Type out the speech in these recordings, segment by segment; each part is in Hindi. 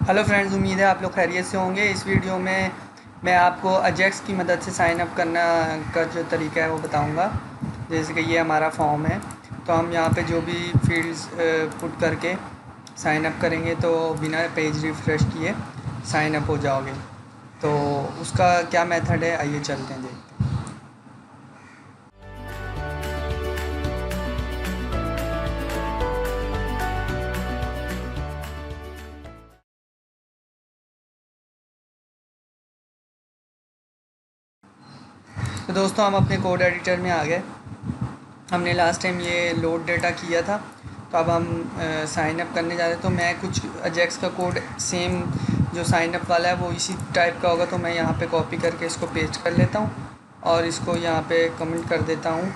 हेलो फ्रेंड्स, उम्मीद है आप लोग खैरियत से होंगे। इस वीडियो में मैं आपको अजेक्स की मदद से साइन अप करना का जो तरीका है वो बताऊंगा। जैसे कि ये हमारा फॉर्म है, तो हम यहाँ पे जो भी फील्ड्स पुट करके साइन अप करेंगे तो बिना पेज रिफ़्रेश किए साइन अप हो जाओगे। तो उसका क्या मेथड है, आइए चलते हैं देखते हैं। तो दोस्तों, हम अपने कोड एडिटर में आ गए। हमने लास्ट टाइम ये लोड डेटा किया था, तो अब हम साइन अप करने जा रहे हैं। तो मैं कुछ अजेक्स का कोड सेम जो साइन अप वाला है वो इसी टाइप का होगा, तो मैं यहाँ पे कॉपी करके इसको पेस्ट कर लेता हूँ और इसको यहाँ पे कमेंट कर देता हूँ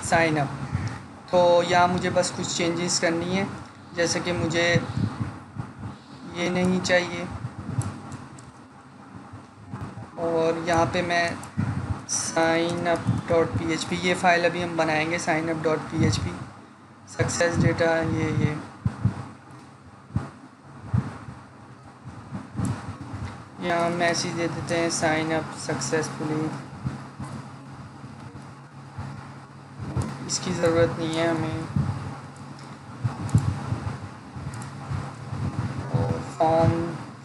साइन अप। तो यहाँ मुझे बस कुछ चेंजेस करनी है, जैसे कि मुझे ये नहीं चाहिए, और यहाँ पे मैं sign up dot P H P, ये फ़ाइल अभी हम बनाएंगे, sign up dot P H P success data, ये यहाँ मैसेज दे देते हैं साइन अप सक्सेसफुली। इसकी ज़रूरत नहीं है हमें, और फॉर्म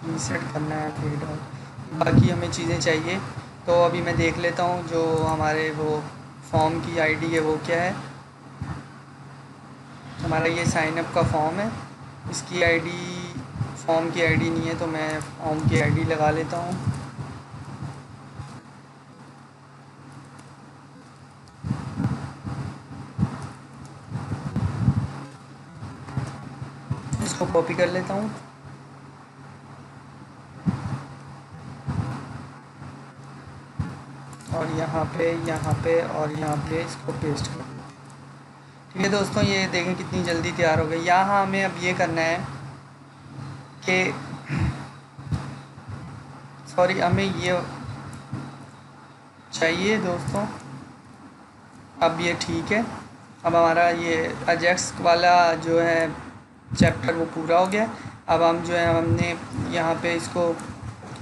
रीसेट करना है फिर, बाकी हमें चीज़ें चाहिए। तो अभी मैं देख लेता हूँ जो हमारे वो फॉर्म की आईडी है वो क्या है। हमारा ये साइन अप का फॉर्म है, इसकी आईडी फॉर्म की आईडी नहीं है, तो मैं फॉर्म की आईडी लगा लेता हूँ। इसको कॉपी कर लेता हूँ और यहाँ पे और यहाँ पे इसको पेस्ट कर दूँ। ठीक है दोस्तों, ये देखें कितनी जल्दी तैयार हो गई। यहाँ हमें अब ये करना है कि सॉरी, हमें ये चाहिए दोस्तों। अब ये ठीक है, अब हमारा ये अजेक्स वाला जो है चैप्टर वो पूरा हो गया। अब हम जो है हमने यहाँ पे इसको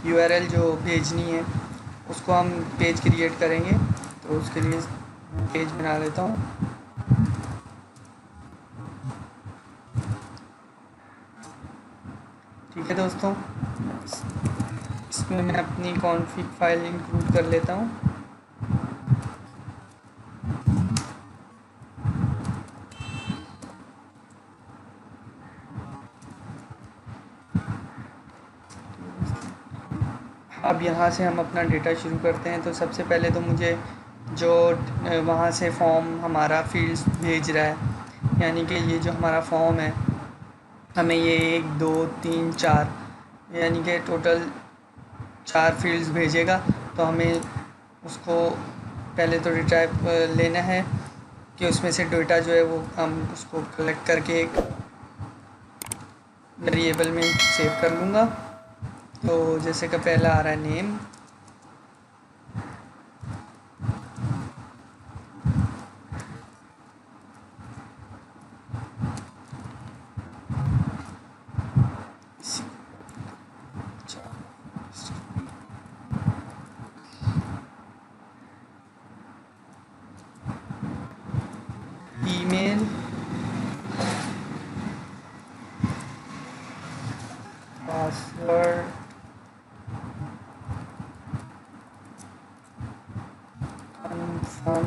यूआरएल जो भेजनी है उसको हम पेज क्रिएट करेंगे, तो उसके लिए पेज बना लेता हूँ। ठीक है दोस्तों, इसमें मैं अपनी कॉन्फ़िग फाइल इंक्लूड कर लेता हूँ। अब यहाँ से हम अपना डेटा शुरू करते हैं। तो सबसे पहले तो मुझे जो वहाँ से फॉर्म हमारा फील्ड्स भेज रहा है, यानी कि ये जो हमारा फॉर्म है हमें ये 1 2 3 4 यानी कि टोटल 4 फील्ड्स भेजेगा। तो हमें उसको पहले तो डेटा लेना है कि उसमें से डेटा जो है वो हम उसको कलेक्ट करके एक वेरिएबल में सेव कर लूँगा। तो जैसे कि पहला आ रहा है नेम, ईमेल, पासवर्ड, कंफर्म,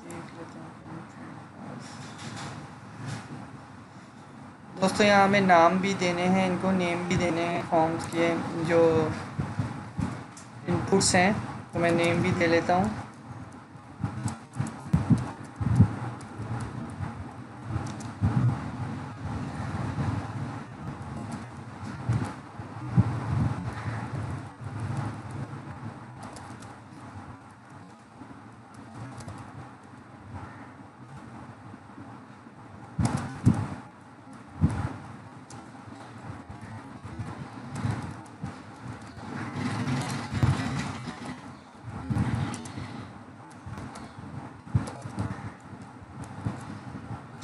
देख लेते हैं। दोस्तों, यहाँ हमें नाम भी देने हैं, इनको नेम भी देने हैं फॉर्म्स के जो इनपुट्स हैं, तो मैं नेम भी दे लेता हूँ।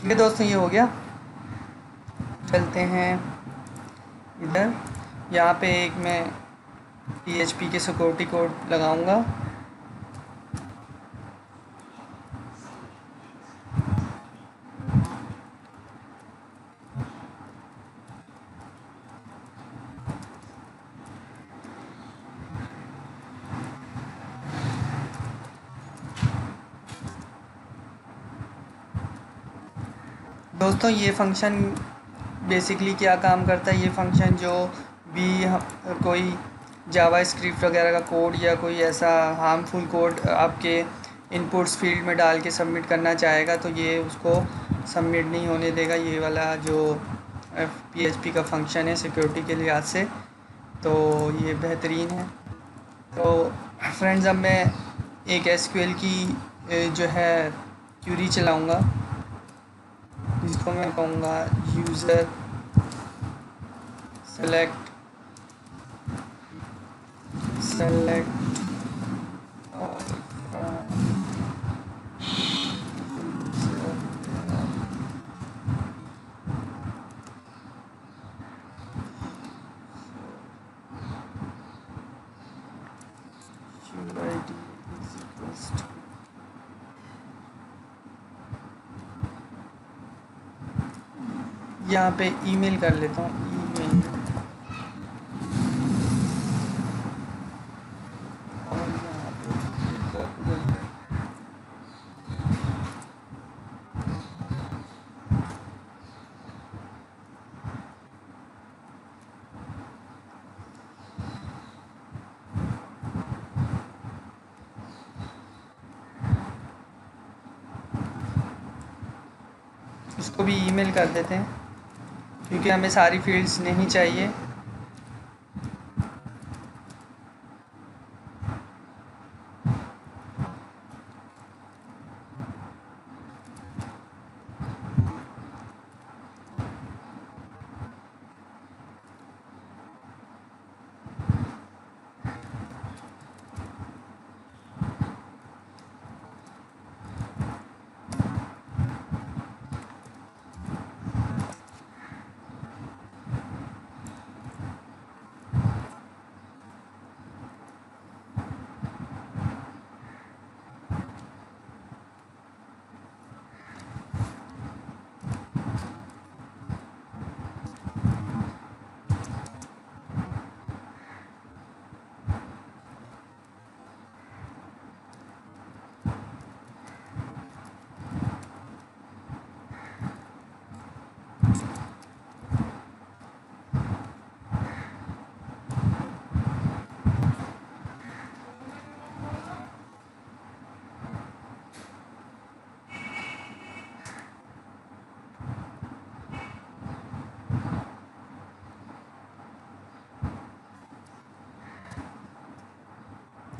ठीक है दोस्तों, ये हो गया। चलते हैं इधर। यहाँ पे एक मैं PHP के सिक्योरिटी कोड लगाऊंगा। दोस्तों ये फंक्शन बेसिकली क्या काम करता है, ये फंक्शन जो भी कोई जावा स्क्रिप्ट वगैरह का कोड या कोई ऐसा हार्मफुल कोड आपके इनपुट्स फील्ड में डाल के सबमिट करना चाहेगा तो ये उसको सबमिट नहीं होने देगा। ये वाला जो PHP का फंक्शन है सिक्योरिटी के लिहाज से, तो ये बेहतरीन है। तो फ्रेंड्स, अब मैं एक SQL की जो है क्यूरी चलाऊँगा, जिसको मैं कहूँगा यूज़र सेलेक्ट यहाँ पे ईमेल कर लेता हूँ, ईमेल। और यहाँ पे इसको भी ईमेल कर देते हैं क्योंकि हमें सारी फील्ड्स नहीं चाहिए।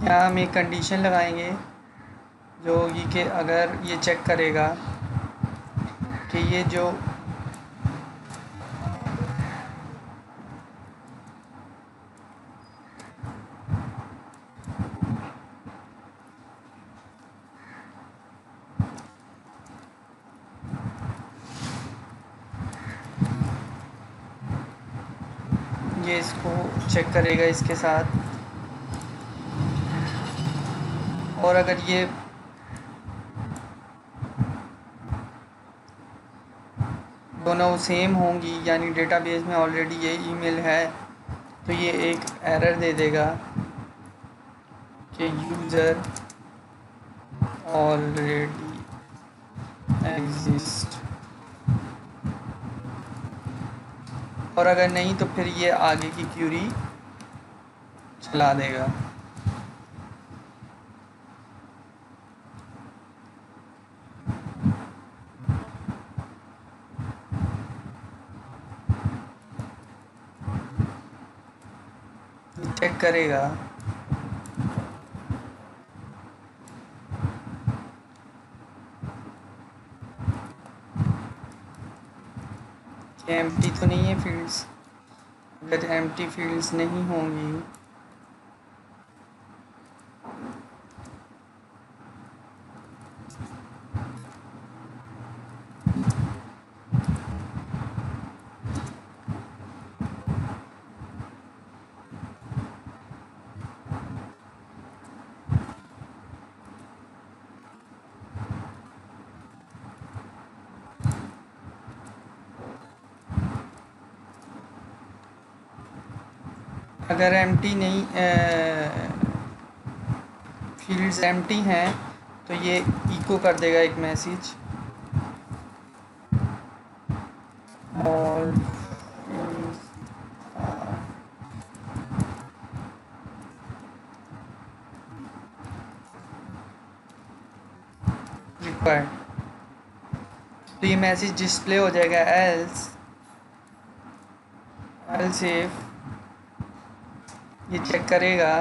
यहाँ हम एक कंडीशन लगाएंगे जो ये कि अगर ये चेक करेगा कि ये जो ये इसको चेक करेगा इसके साथ, और अगर ये दोनों सेम होंगी यानी डेटाबेस में ऑलरेडी ये ईमेल है तो ये एक एरर दे देगा कि यूज़र ऑलरेडी एग्जिस्ट, और अगर नहीं तो फिर ये आगे की क्यूरी चला देगा। चेक करेगा कि एम्प्टी तो नहीं है फील्ड्स। अगर एम्प्टी फील्ड्स नहीं होंगी अगर एम्प्टी नहीं फील्ड्स एम्प्टी हैं तो ये इको कर देगा एक मैसेज और रिक्वायर्ड, तो ये मैसेज डिस्प्ले हो जाएगा एल्स इफ ये चेक करेगा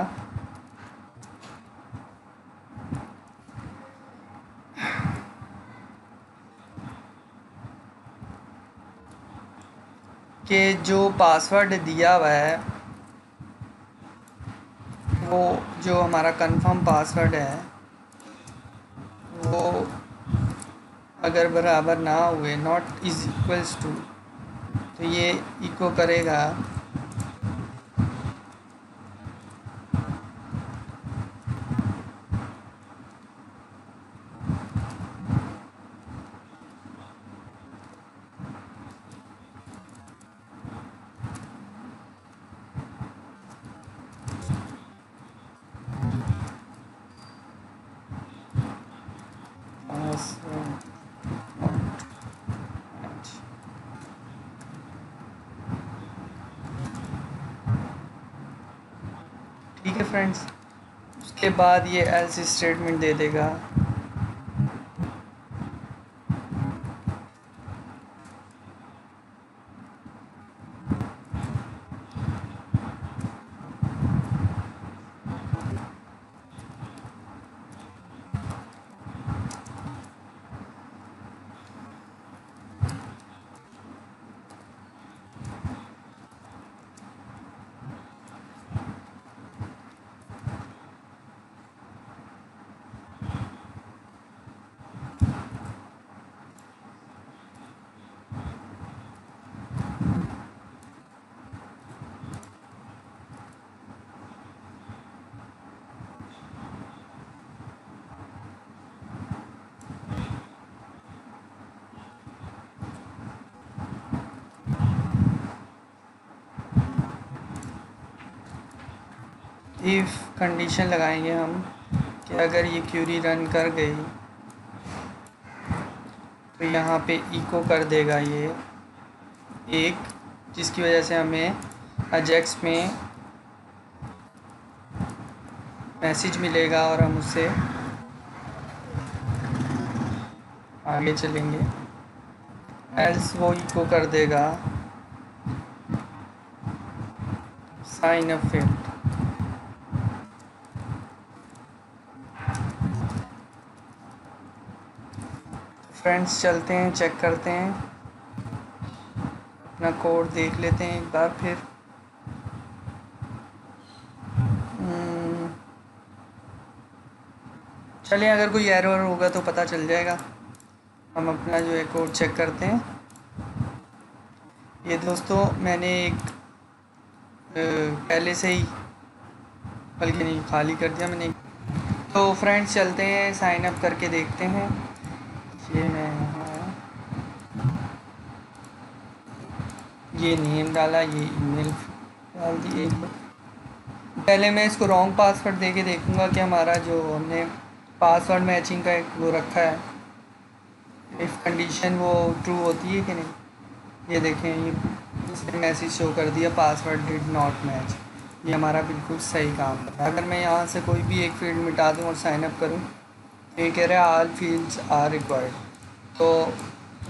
कि जो पासवर्ड दिया हुआ है वो जो हमारा कंफर्म पासवर्ड है वो अगर बराबर ना हुए नॉट इज इक्वल्स टू, तो ये इको करेगा ठीक है फ्रेंड्स। उसके बाद ये एल्स स्टेटमेंट दे देगा इफ़ कंडीशन लगाएंगे हम कि अगर ये क्यूरी रन कर गई तो यहाँ पे इको कर देगा ये एक, जिसकी वजह से हमें अजेक्स में मैसेज मिलेगा और हम उससे आगे चलेंगे। एल्स वो इको कर देगा साइन अप फील्ड। फ्रेंड्स चलते हैं, चेक करते हैं, अपना कोड देख लेते हैं एक बार फिर। चलिए, अगर कोई एरर होगा तो पता चल जाएगा। हम अपना जो है कोड चेक करते हैं। ये दोस्तों मैंने एक पहले से ही, बल्कि नहीं, खाली कर दिया मैंने। तो फ्रेंड्स चलते हैं, साइन अप करके देखते हैं। ये मैं ये नेम डाला, ये ईमेल डाल दी। एक पहले मैं इसको रॉन्ग पासवर्ड दे के देखूँगा कि हमारा जो हमने पासवर्ड मैचिंग का एक वो रखा है, इफ़ कंडीशन वो ट्रू होती है कि नहीं। ये देखें, ये मैसेज शो कर दिया पासवर्ड डिड नॉट मैच। ये हमारा बिल्कुल सही काम है। अगर मैं यहाँ से कोई भी एक फील्ड मिटा दूँ और साइन अप करूँ, ये कह रहा है ऑल फील्ड्स आर रिक्वायर्ड, तो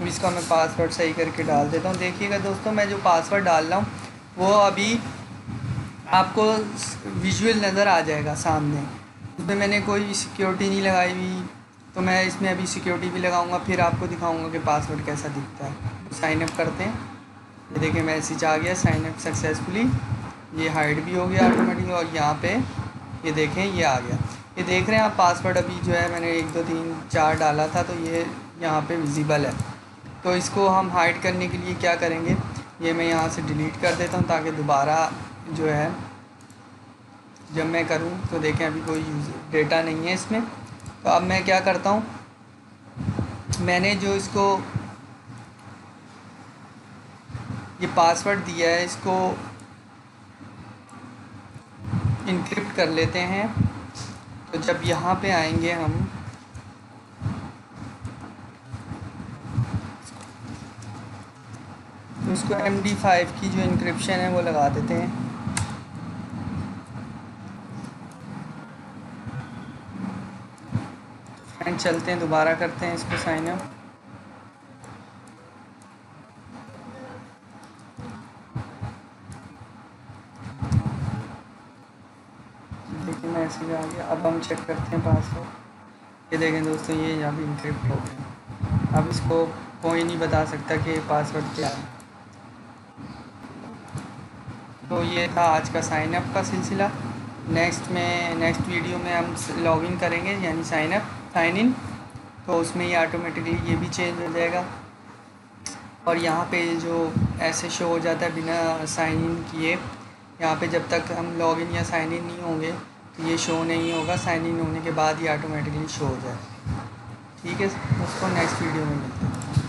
इसका मैं पासवर्ड सही करके डाल देता हूँ। देखिएगा दोस्तों, मैं जो पासवर्ड डाल रहा हूँ वो अभी आपको विजुअल नज़र आ जाएगा सामने। इसमें मैंने कोई सिक्योरिटी नहीं लगाई हुई, तो मैं इसमें अभी सिक्योरिटी भी लगाऊंगा, फिर आपको दिखाऊंगा कि पासवर्ड कैसा दिखता है। तो साइन अप करते हैं। ये देखिए मैसेज आ गया, साइन अप सक्सेसफुली। ये हाइड भी हो गया ऑटोमेटिकली, और यहाँ पे ये देखें ये आ गया। ये देख रहे हैं आप, पासवर्ड अभी जो है मैंने 1 2 3 4 डाला था, तो ये यहाँ पे विजिबल है। तो इसको हम हाइड करने के लिए क्या करेंगे, ये मैं यहाँ से डिलीट कर देता हूँ ताकि दोबारा जो है जब मैं करूँ तो देखें अभी कोई डेटा नहीं है इसमें। तो अब मैं क्या करता हूँ, मैंने जो इसको ये पासवर्ड दिया है, इसको इनक्रिप्ट कर लेते हैं। तो जब यहाँ पे आएंगे हम, तो उसको MD5 की जो इंक्रिप्शन है वो लगा देते हैं। फ्रेंड चलते हैं, दोबारा करते हैं इसको साइन अप। देखिए मैसेज आ गया। अब हम चेक करते हैं पासवर्ड। ये देखें दोस्तों, ये यहाँ भी इंक्रिप्ट हो गया। अब इसको कोई नहीं बता सकता कि पासवर्ड क्या है। तो ये था आज का साइन अप का सिलसिला। नेक्स्ट वीडियो में हम लॉगिन करेंगे, यानी साइन इन। तो उसमें ये ऑटोमेटिकली ये भी चेंज हो जाएगा। और यहाँ पे जो ऐसे शो हो जाता है बिना साइन इन किए, यहाँ पे जब तक हम लॉगिन या साइन इन नहीं होंगे तो ये शो नहीं होगा। साइन इन होने के बाद ही ऑटोमेटिकली शो हो जाए। ठीक है, उसको नेक्स्ट वीडियो में मिलते हैं।